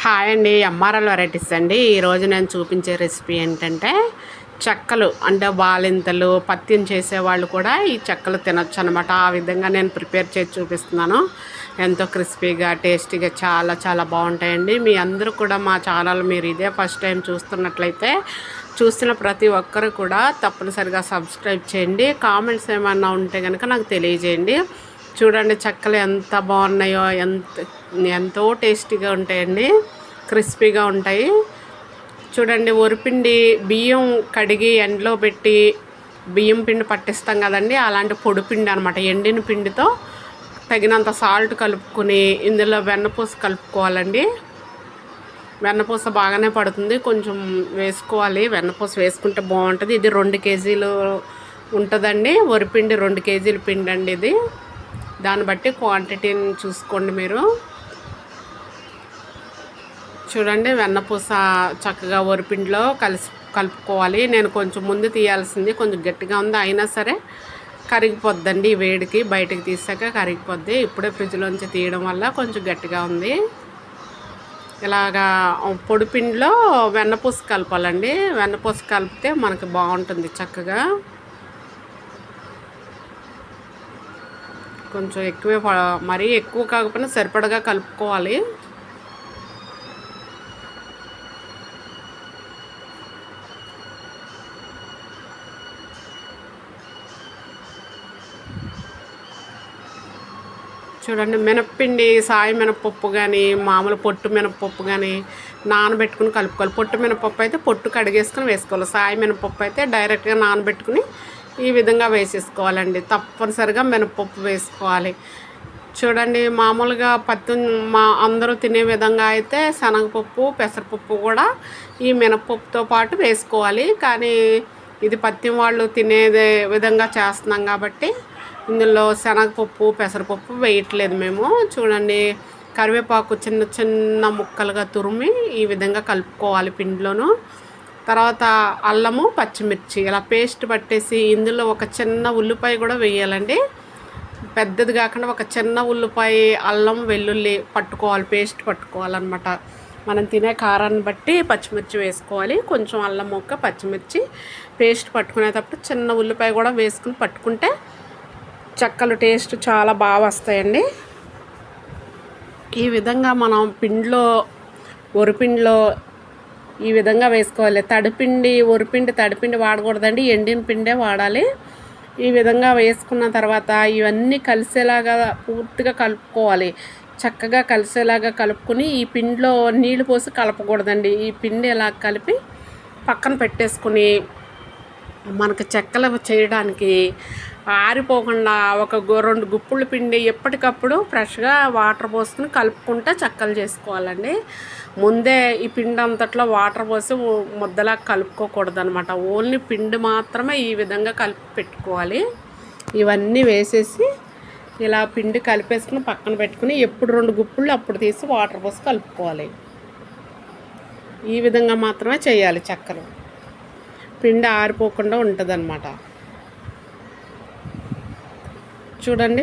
Hi అండి, MRL varieties అండి. ఈరోజు నేను చూపించే రెసిపీ ఏంటంటే చెక్కలు. అంటే బాలింతలు పత్యం చేసేవాళ్ళు కూడా ఈ చెక్కలు తినొచ్చు అనమాట. ఆ విధంగా నేను ప్రిపేర్ చేసి చూపిస్తున్నాను. ఎంతో క్రిస్పీగా టేస్టీగా చాలా చాలా బాగుంటాయండి. మీ అందరూ కూడా మా ఛానల్ మీరు ఇదే ఫస్ట్ టైం చూస్తున్నట్లయితే చూసిన ప్రతి ఒక్కరు కూడా తప్పనిసరిగా సబ్స్క్రైబ్ చేయండి. కామెంట్స్ ఏమన్నా ఉంటే కనుక నాకు తెలియజేయండి. చూడండి చెక్కలు ఎంత బాగున్నాయో, ఎంతో టేస్టీగా ఉంటాయండి, క్రిస్పీగా ఉంటాయి. చూడండి, వరిపిండి బియ్యం కడిగి ఎండలో పెట్టి బియ్యం పిండి పట్టిస్తాం కదండి, అలాంటి పొడి పిండి అనమాట. ఎండిన పిండితో తగినంత సాల్ట్ కలుపుకొని ఇందులో వెన్నపూస కలుపుకోవాలండి. వెన్నపూస బాగానే పడుతుంది, కొంచెం వేసుకోవాలి. వెన్నపూస వేసుకుంటే బాగుంటుంది. ఇది 2 కేజీలు ఉంటుందండి. వరిపిండి 2 కేజీల పిండి అండి ఇది. దాన్ని బట్టి క్వాంటిటీని చూసుకోండి మీరు. చూడండి, వెన్నపూస చక్కగా వరిపిండిలో కలుపుకోవాలి. నేను కొంచెం ముందు తీయాల్సింది, కొంచెం గట్టిగా ఉంది, అయినా సరే కరిగిపోద్దండి వేడికి. బయటికి తీసాక కరిగిపోద్ది. ఇప్పుడే ఫ్రిడ్జ్లోంచి తీయడం వల్ల కొంచెం గట్టిగా ఉంది. ఇలాగా పొడిపిండిలో వెన్నపూస కలపాలండి. వెన్నపూస కలిపితే మనకి బాగుంటుంది చక్కగా. కొంచెం ఎక్కువే, మరీ ఎక్కువ కాకపోయినా సరిపడగా కలుపుకోవాలి. చూడండి, మినప్పిండి సాయి మినపప్పు కానీ మామూలు పొట్టు మినపప్పు కానీ నానబెట్టుకుని కలుపుకోవాలి. పొట్టు మినపప్పు అయితే పొట్టు కడిగేసుకుని వేసుకోవాలి. సాయి మినపప్పు అయితే డైరెక్ట్గా నానబెట్టుకుని ఈ విధంగా వేసేసుకోవాలండి. తప్పనిసరిగా మినపప్పు వేసుకోవాలి. చూడండి, మామూలుగా అందరూ తినే విధంగా అయితే శనగపప్పు పెసరపప్పు కూడా ఈ మినపప్పుతో పాటు వేసుకోవాలి. కానీ ఇది పత్యం వాళ్ళు తినేదే విధంగా చేస్తున్నాం కాబట్టి ఇందులో శనగపప్పు పెసరపప్పు వేయట్లేదు మేము. చూడండి, కరివేపాకు చిన్న చిన్న ముక్కలుగా తురిమి ఈ విధంగా కలుపుకోవాలి పిండిలోను. తర్వాత అల్లము పచ్చిమిర్చి ఇలా పేస్ట్ పట్టేసి ఇందులో ఒక చిన్న ఉల్లిపాయ కూడా వేయాలండి. పెద్దది కాకుండా ఒక చిన్న ఉల్లిపాయ, అల్లం వెల్లుల్లి పట్టుకోవాలి, పేస్ట్ పట్టుకోవాలన్నమాట. మనం తినే కారాన్ని బట్టి పచ్చిమిర్చి వేసుకోవాలి. కొంచెం అల్లం ముక్క పచ్చిమిర్చి పేస్ట్ పట్టుకునేటప్పుడు చిన్న ఉల్లిపాయ కూడా వేసుకుని పట్టుకుంటే చెక్కలు టేస్ట్ చాలా బాగా వస్తాయండి. ఈ విధంగా మనం వరిపిండిలో ఈ విధంగా వేసుకోవాలి. తడిపిండి వాడకూడదండి, ఎండిన పిండే వాడాలి. ఈ విధంగా వేసుకున్న తర్వాత ఇవన్నీ కలిసేలాగా పూర్తిగా కలుపుకోవాలి. చక్కగా కలిసేలాగా కలుపుకొని ఈ పిండిలో నీళ్ళు పోసి కలపకూడదండి. ఈ పిండి ఇలా కలిపి పక్కన పెట్టేసుకుని మనకు చెక్కలు చేయడానికి ఆరిపోకుండా ఒక 2 గుప్పుల పిండి ఎప్పటికప్పుడు ఫ్రెష్గా వాటర్ పోసుకుని కలుపుకుంటే చెక్కలు చేసుకోవాలండి. ముందే ఈ పిండి అంతట్లో వాటర్ పోసి ముద్దలా కలుపుకోకూడదు అనమాట. ఓన్లీ పిండి మాత్రమే ఈ విధంగా కలిపి పెట్టుకోవాలి. ఇవన్నీ వేసేసి ఇలా పిండి కలిపేసుకుని పక్కన పెట్టుకుని ఎప్పుడు 2 గుప్పులు అప్పుడు తీసి వాటర్ పోసి కలుపుకోవాలి. ఈ విధంగా మాత్రమే చేయాలి చెక్కలు. పిండి ఆరిపోకుండా ఉంటుందన్నమాట. చూడండి,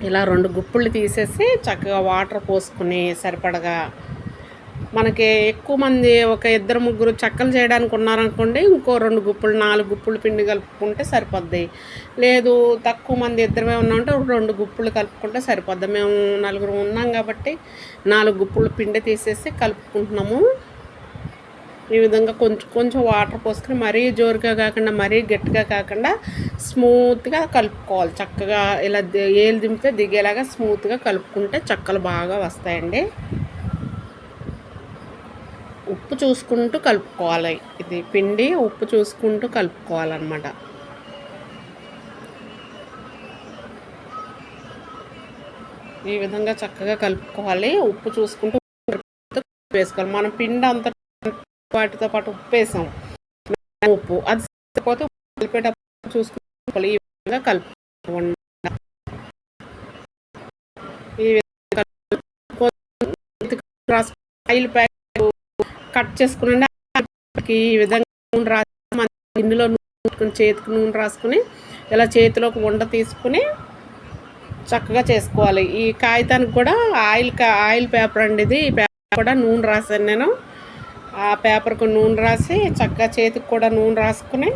ఇలా 2 గుప్పులు తీసేసి చక్కగా వాటర్ పోసుకుని సరిపడగా, మనకి ఎక్కువ మంది ఒక 2-3 చెక్కలు చేయడానికి ఉన్నారనుకోండి, ఇంకో 2 గుప్పులు 4 గుప్పులు పిండి కలుపుకుంటే సరిపోద్ది. లేదు తక్కువ మంది ఇద్దరమే ఉన్నామంటే 2 గుప్పులు కలుపుకుంటే సరిపోద్ది. మేము 4 ఉన్నాం కాబట్టి 4 గుప్పులు పిండి తీసేసి కలుపుకుంటున్నాము. ఈ విధంగా కొంచెం వాటర్ పోసుకుని మరీ జోరుగా కాకుండా మరీ గట్టిగా కాకుండా స్మూత్గా కలుపుకోవాలి. చక్కగా ఇలా ఏలు దింపితే దిగేలాగా స్మూత్గా కలుపుకుంటే చెక్కలు బాగా వస్తాయండి. ఉప్పు చూసుకుంటూ కలుపుకోవాలి. ఇది పిండి ఉప్పు చూసుకుంటూ కలుపుకోవాలన్నమాట. ఈ విధంగా చక్కగా కలుపుకోవాలి. ఉప్పు చూసుకుంటూ వేసుకోవాలి. మనం పిండి అంత వాటితో పాటు ఉప్పు వేసాం, ఉప్పు అది సరిపోతే కలిపేటప్పుడు చూసుకుని ఈ విధంగా కలుపుకోండి. ఈ విధంగా ఆయిల్ ప్యాకెట్ కట్ చేసుకుని ఈ విధంగా నూనె రాసుకుని ఇందులో చేతికి నూనె రాసుకుని ఇలా చేతిలోకి ఉండ తీసుకుని చక్కగా చేసుకోవాలి. ఈ కాగితానికి కూడా ఆయిల్ పేపర్ అండి ఇది. ఈ పేపర్ కూడా నూనె రాసాను నేను. ఆ పేపర్కు నూనె రాసి చక్కగా చేతికి కూడా నూనె రాసుకుని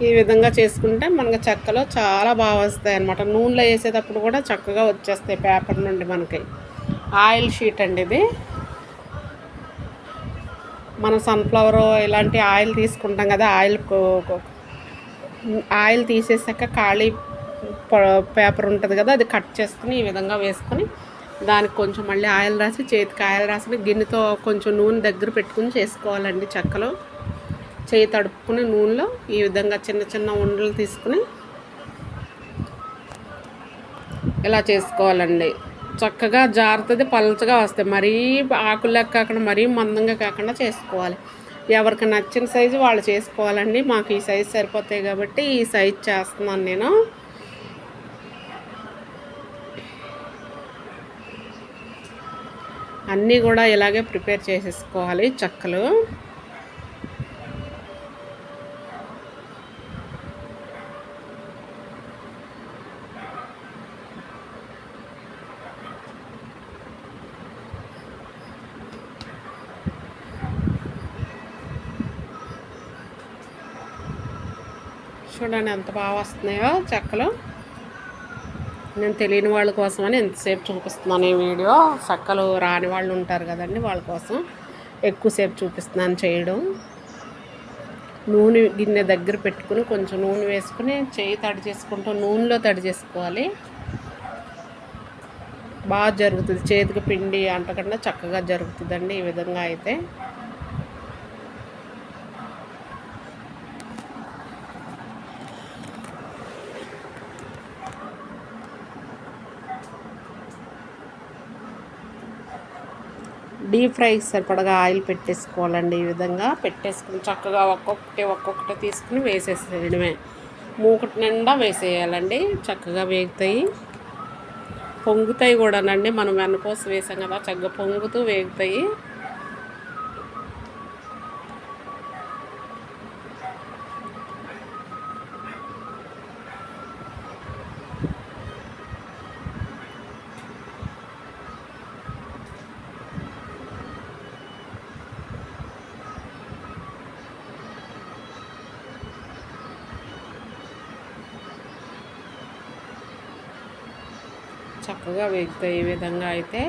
ఈ విధంగా చేసుకుంటే మనకు చెక్కలు చాలా బాగా వస్తాయి అన్నమాట. నూనెలో వేసేటప్పుడు కూడా చక్కగా వచ్చేస్తాయి పేపర్ నుండి మనకి. ఆయిల్ షీట్ అండి ఇది. మనం సన్ఫ్లవర్ ఇలాంటి ఆయిల్ తీసుకుంటాం కదా, ఆయిల్ తీసేసాక ఖాళీ పేపర్ ఉంటుంది కదా, అది కట్ చేసుకుని ఈ విధంగా వేసుకొని దానికి కొంచెం మళ్ళీ ఆయిల్ రాసి చేతికి ఆయిల్ రాసి గిన్నెతో కొంచెం నూనె దగ్గర పెట్టుకుని చేసుకోవాలండి చెక్కలు. చేయి తడుపుకుని నూనెలో ఈ విధంగా చిన్న చిన్న ఉండలు తీసుకుని ఇలా చేసుకోవాలండి. చక్కగా జారుతుంది, పలచగా వస్తాయి. మరీ ఆకుల్లాగా కాకుండా మరీ మందంగా కాకుండా చేసుకోవాలి. ఎవరికి నచ్చిన సైజు వాళ్ళు చేసుకోవాలండి. మాకు ఈ సైజు సరిపోతాయి కాబట్టి ఈ సైజు చేస్తున్నాను నేను. అన్నీ కూడా ఇలాగే ప్రిపేర్ చేసేసుకోవాలి చెక్కలు. చూడండి ఎంత బాగా వస్తున్నాయో చెక్కలు. నేను తెలియని వాళ్ళ కోసమని ఎంతసేపు చూపిస్తున్నాను ఈ వీడియో. చెక్కలు రాని వాళ్ళు ఉంటారు కదండి, వాళ్ళ కోసం ఎక్కువసేపు చూపిస్తున్నాను చేయడం. నూనె గిన్నె దగ్గర పెట్టుకుని కొంచెం నూనె వేసుకుని చేయి తడి చేసుకుంటూ నూనెలో తడి చేసుకోవాలి. బాగా జరుగుతుంది, చేతికి పిండి అంటకుండా చక్కగా జరుగుతుందండి ఈ విధంగా అయితే. డీప్ ఫ్రైకి సరిపడగా ఆయిల్ పెట్టేసుకోవాలండి. ఈ విధంగా పెట్టేసుకుని చక్కగా ఒక్కొక్కటి తీసుకుని వేసేసేయడమే. మూకుటి నిండా వేసేయాలండి. చక్కగా వేగుతాయి, పొంగుతాయి కూడానండి. మనం వెన్నపూస వేసాం కదా, చక్కగా పొంగుతూ వేగుతాయి. చక్కగా వేగుతాయి ఈ విధంగా అయితే.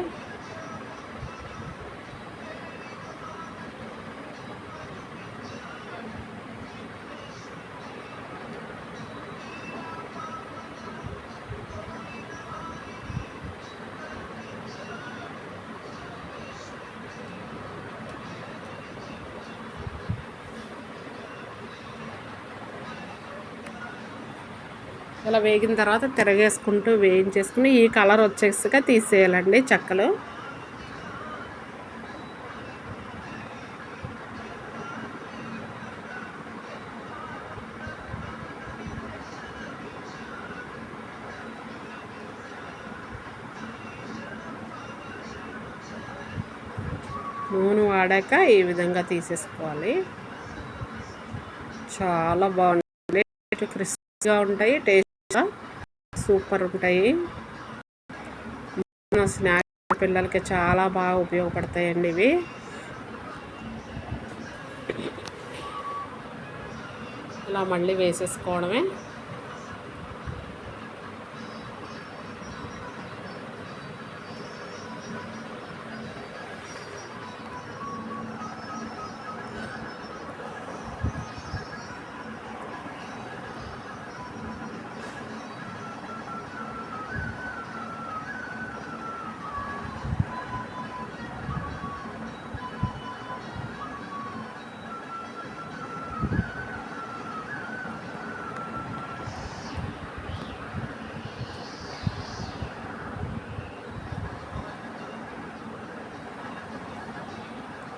ఇలా వేగిన తర్వాత తిరగేసుకుంటూ వేయించేసుకుని ఈ కలర్ వచ్చేసాక తీసేయాలండి చెక్కలు. నూనె వాడాక ఈ విధంగా తీసేసుకోవాలి. చాలా బాగుంటుంది, క్రిస్పీగా ఉంటాయి, టేస్ట్ సూపర్ ఉంటాయి. స్నాక్స్ పిల్లలకి చాలా బాగా ఉపయోగపడతాయండి ఇవి. ఇలా మళ్ళీ వేసేసుకోవడమే.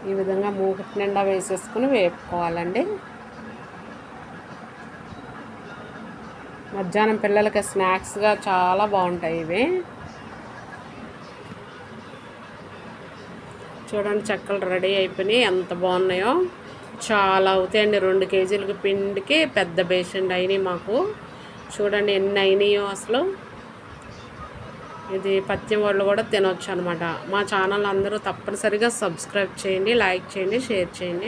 ఈ విధంగా మూకుటి నిండా వేసేసుకుని వేపుకోవాలండి. మధ్యాహ్నం పిల్లలకి స్నాక్స్గా చాలా బాగుంటాయి ఇవి. చూడండి చెక్కలు రెడీ అయిపోయినాయి, ఎంత బాగున్నాయో. చాలా అవుతాయండి, 2 కేజీలకి పిండికి పెద్ద బేషన్ అయినాయి మాకు. చూడండి ఎన్ని అయినాయో అసలు. ఇది పత్యం వాళ్ళు కూడా తినొచ్చు అనమాట. మా ఛానల్ అందరూ తప్పనిసరిగా సబ్స్క్రైబ్ చేయండి, లైక్ చేయండి, షేర్ చేయండి.